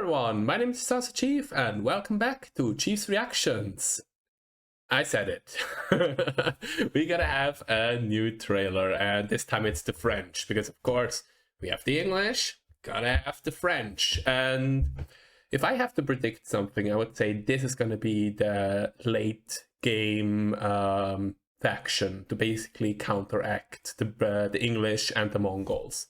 everyone, my name is Desasterchief and welcome back to Chief's Reactions. I said it. We gotta have a new trailer, and this time it's the French, because of course we have the English, gotta have the French. And if I have to predict something, I would say this is gonna be the late game faction to basically counteract the English and the Mongols.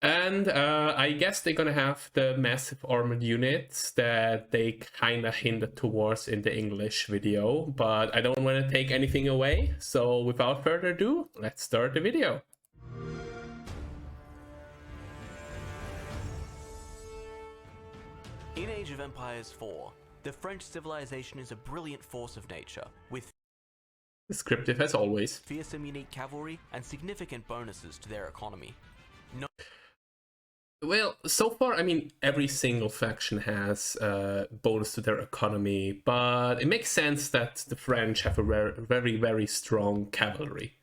And I guess they're gonna have the massive armored units that they kind of hinted towards in the English video, but I don't want to take anything away. So without further ado, let's start the video. In Age of Empires 4, the French civilization is a brilliant force of nature, with Descriptive as always. fearsome unique cavalry and significant bonuses to their economy. Well, so far, I mean, every single faction has a bonus to their economy, but it makes sense that the French have a very, very strong cavalry.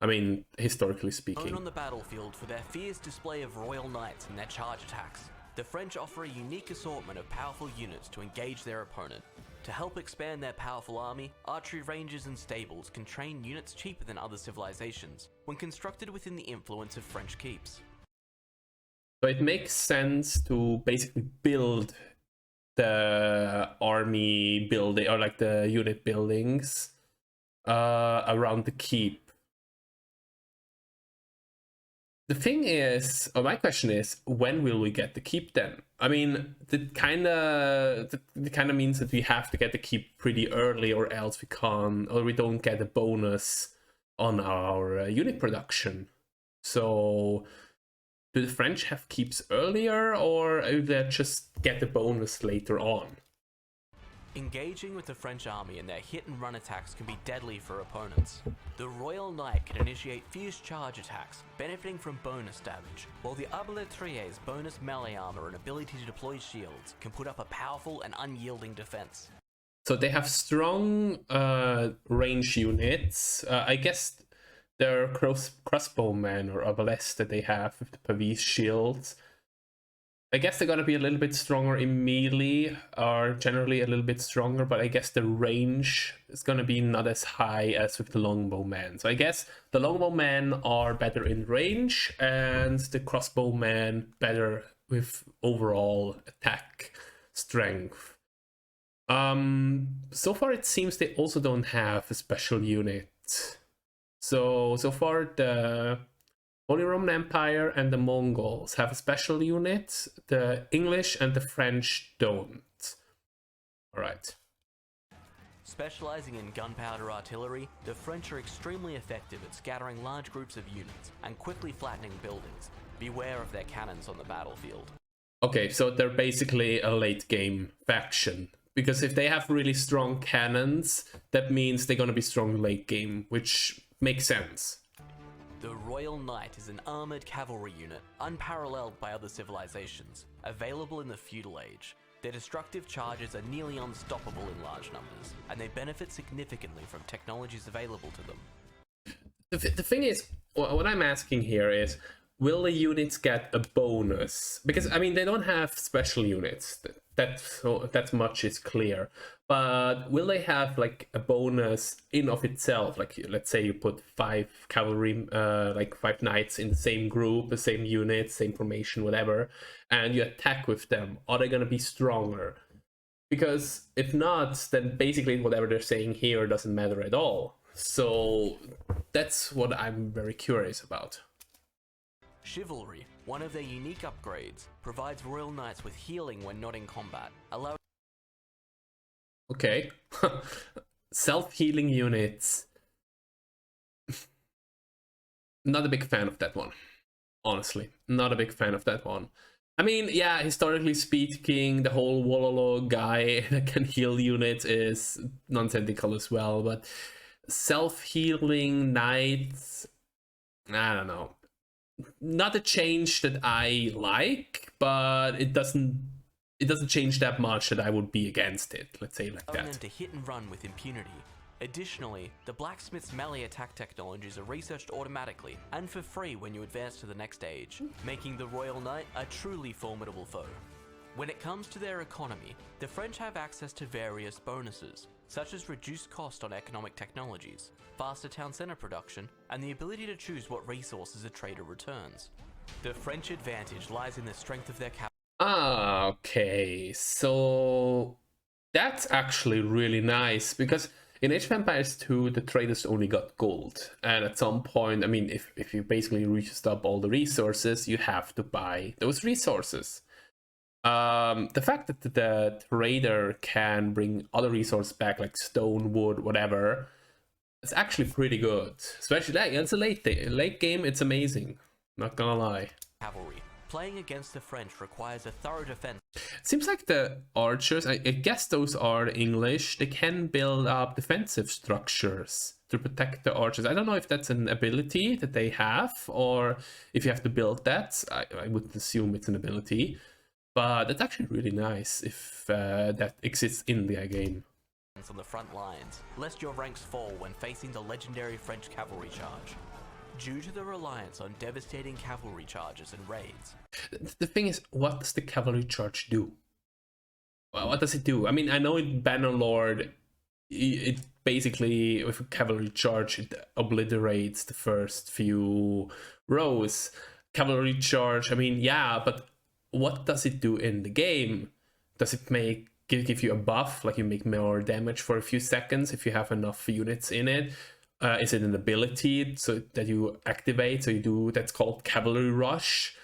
I mean, historically speaking. Known on the battlefield for their fierce display of royal knights and their charge attacks, the French offer a unique assortment of powerful units to engage their opponent. To help expand their powerful army, archery ranges and stables can train units cheaper than other civilizations, when constructed within the influence of French keeps. So it makes sense to basically build the army building, or like the unit buildings around the keep. The thing is, or my question is, when will we get the keep then? I mean, it kind of means that we have to get the keep pretty early, or else we can't, or we don't get a bonus on our unit production. So do the French have keeps earlier, or do they just get the bonus later on? Engaging with the French army and their hit-and-run attacks can be deadly for opponents. The Royal Knight can initiate fierce charge attacks, benefiting from bonus damage, while the Arbalétrier's bonus melee armor and ability to deploy shields can put up a powerful and unyielding defense. So they have strong range units. I guess their crossbowmen or arbalest that they have with the Pavis shields, I guess they're gonna be a little bit stronger in melee, or generally a little bit stronger, but I guess the range is gonna be not as high as with the longbowmen. So I guess the longbowmen are better in range, and the crossbowmen better with overall attack strength. So far it seems they also don't have a special unit. So far the Holy Roman Empire and the Mongols have a special unit, the English and the French don't. Alright. Specializing in gunpowder artillery, the French are extremely effective at scattering large groups of units and quickly flattening buildings. Beware of their cannons on the battlefield. Okay, so they're basically a late game faction. Because if they have really strong cannons, that means they're gonna be strong late game, which makes sense. The Royal Knight is an armored cavalry unit, unparalleled by other civilizations, available in the feudal age. Their destructive charges are nearly unstoppable in large numbers, and they benefit significantly from technologies available to them. The thing is, what I'm asking here is, will the units get a bonus? Because, I mean, they don't have special units. That much is clear. But will they have like a bonus in of itself? Like, let's say you put 5 cavalry, like 5 knights in the same group, the same unit, same formation, whatever, and you attack with them. Are they gonna be stronger? Because if not, then basically whatever they're saying here doesn't matter at all. So that's what I'm very curious about. Chivalry, one of their unique upgrades, provides Royal Knights with healing when not in combat, allowing Okay. Self-healing units. Not a big fan of that one. Honestly, not a big fan of that one. I mean, yeah, historically speaking, the whole Wololo guy that can heal units is nonsensical as well, but self-healing knights, I don't know. Not a change that I like, but it doesn't change that much that I would be against it, let's say like allowing them that. to hit and run with impunity. Additionally, the blacksmith's melee attack technologies are researched automatically and for free when you advance to the next stage, making the Royal Knight a truly formidable foe. When it comes to their economy, the French have access to various bonuses, such as reduced cost on economic technologies, faster town centre production, and the ability to choose what resources a trader returns. The French advantage lies in the strength of their capital. Ah, okay, so that's actually really nice, because in Age of Empires 2, the traders only got gold, and at some point, I mean, if you basically used up all the resources, you have to buy those resources. The fact that the trader can bring other resources back, like stone, wood, whatever, it's actually pretty good. Especially that, it's a late game, it's amazing. Not gonna lie. Cavalry. Playing against the French requires a thorough defense. It seems like the archers, I guess those are English, they can build up defensive structures to protect the archers. I don't know if that's an ability that they have, or if you have to build that. I would assume it's an ability. But that's actually really nice if that exists in the game. On the front lines, lest your ranks fall when facing the legendary French cavalry charge. Due to the reliance on devastating cavalry charges and raids. The thing is, what does the cavalry charge do? Well, what does it do? I mean, I know in Bannerlord, it basically, with a cavalry charge, it obliterates the first few rows. Cavalry charge, I mean, yeah, but what does it do in the game? Does it give you a buff, like you make more damage for a few seconds if you have enough units in it? Is it an ability so that you activate, so you do, that's called cavalry rush?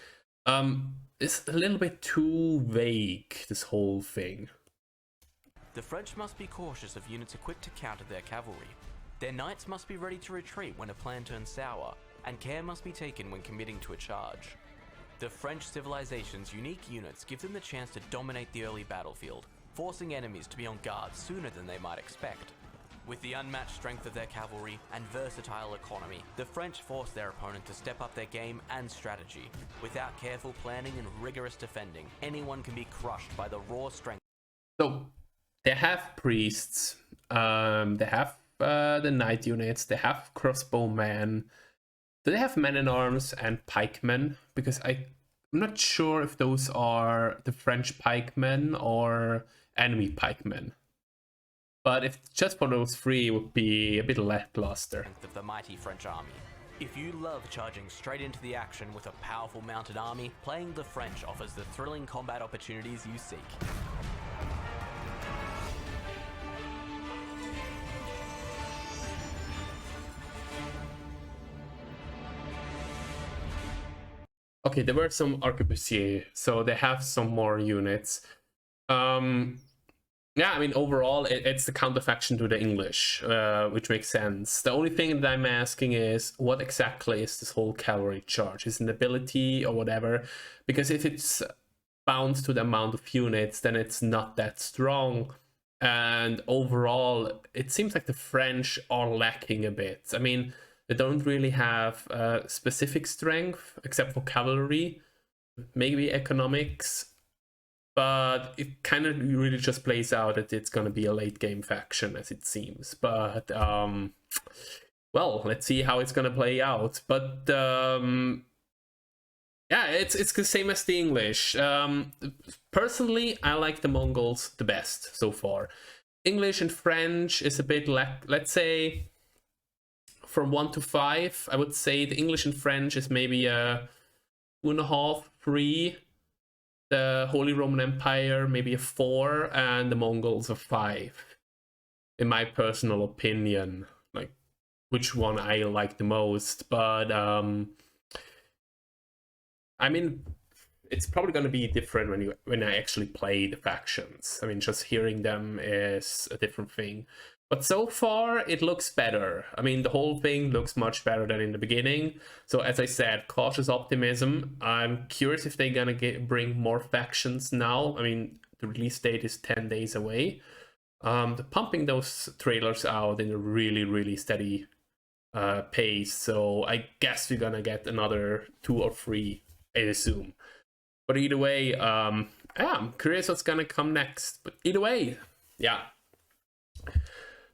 It's a little bit too vague, this whole thing. The French must be cautious of units equipped to counter their cavalry. Their knights must be ready to retreat when a plan turns sour, and care must be taken when committing to a charge. The French civilization's unique units give them the chance to dominate the early battlefield, forcing enemies to be on guard sooner than they might expect. With the unmatched strength of their cavalry and versatile economy, the French force their opponent to step up their game and strategy. Without careful planning and rigorous defending, anyone can be crushed by the raw strength. So, they have priests, they have the knight units, they have crossbowmen. Do they have men-at-arms and pikemen? Because I'm not sure if those are the French pikemen or enemy pikemen. But if just for those three, it would be a bit lackluster. Of the mighty French army. If you love charging straight into the action with a powerful mounted army, playing the French offers the thrilling combat opportunities you seek. Okay, there were some arquebusiers, so they have some more units. Yeah, I mean, overall, it's the counterfaction to the English, which makes sense. The only thing that I'm asking is, what exactly is this whole cavalry charge? Is it an ability or whatever? Because if it's bound to the amount of units, then it's not that strong. And overall, it seems like the French are lacking a bit. I mean, they don't really have specific strength, except for cavalry, maybe economics. But it kind of really just plays out that it's going to be a late game faction, as it seems. But, well, let's see how it's going to play out. But, yeah, it's the same as the English. Personally, I like the Mongols the best so far. English and French is a bit, let's say, from 1 to 5, I would say the English and French is maybe a 2.5, 3. The Holy Roman Empire, maybe a 4, and the Mongols a 5. In my personal opinion, like which one I like the most. But I mean, it's probably going to be different when I actually play the factions. I mean, just hearing them is a different thing. But so far, it looks better. I mean, the whole thing looks much better than in the beginning. So as I said, cautious optimism. I'm curious if they're gonna bring more factions now. I mean, the release date is 10 days away. They're pumping those trailers out in a really, really steady pace. So I guess we're gonna get another 2 or 3, I assume. But either way, yeah, I'm curious what's gonna come next. But either way, yeah.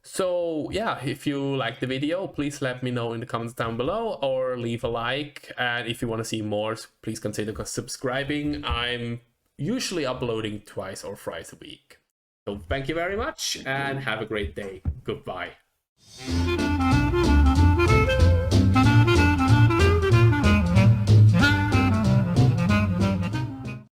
So yeah, if you like the video, please let me know in the comments down below or leave a like. And if you want to see more, please consider subscribing. I'm usually uploading twice or thrice a week. So thank you very much and have a great day. Goodbye.